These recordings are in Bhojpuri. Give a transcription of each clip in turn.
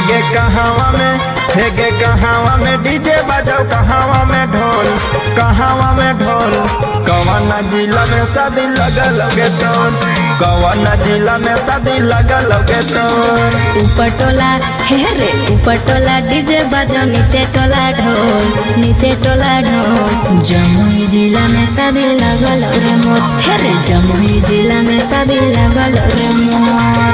हेगे कहावा में डीजे बजाओ कहावा में ढोल कवन जिला में शादी लगलोगे तोर कवन जिला में शादी लगलोगे तोर। ऊपर टोला हे रे ऊपर टोला डीजे बजाओ नीचे टोला ढोल जमुई जिला में शादी लगल रे मोर हे रे जमुई जिला में शादी लगल रे मोर।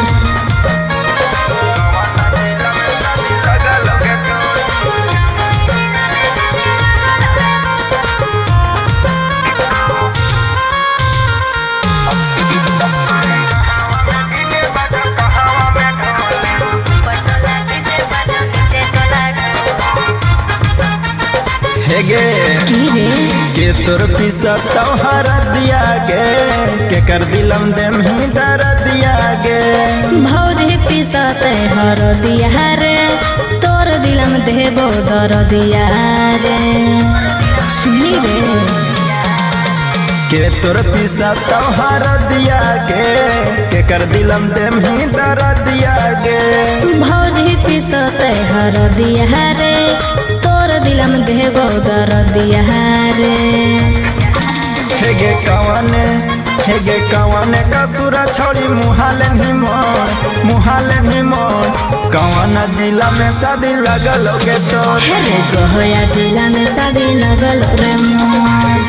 हेगे के तोर पिसा तोहर दिया गे के कर दिलम देम ही दर दिया गे भौजी पिसते हर दिया रे तोर दिलम देबो दर दिया रे सुनी रे के तोर पिसा तोहर दिया गे के कर दिलम देम ही दर दिया गे भौजी पिसते हर दिया रे तोर दिलम देबो दर दिया रे। हेगे कवने का सुरा छोड़ी मुहाले नहीं मोर कवन जिला में शादी लगलोगे तोर हे रे गया जिला में शादी लगल रे मोर।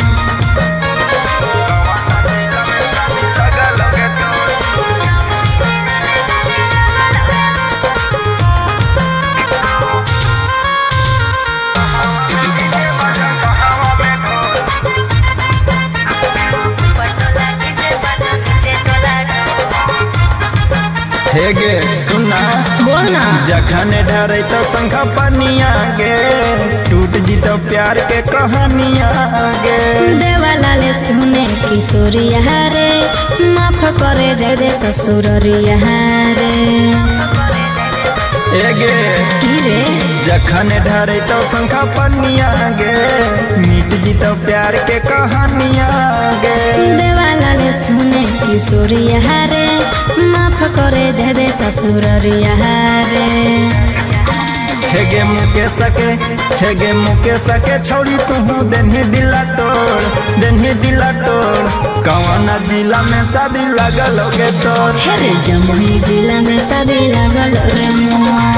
हेगे सुनना बोलना जखने डरे तो शंख पनिया गे टूट जीतो प्यार के कहानिया गे देवाला ले सुने किशोरिया रे माफ करे जय दे ससुरिया रे। हेगे जखने डरे तो शंख पनिया गे मिट जीतो प्यार के कहानिया गे देवाला ले सुने किशोरिया रे माफ करे जय दे ससुरिया रे। हेगे मुके सके छोड़ी तू देनी दिला तोड़ कवन जिला में शादी लगलोगे तोर हे रे जमुई जिला में शादी लगल रे मोर।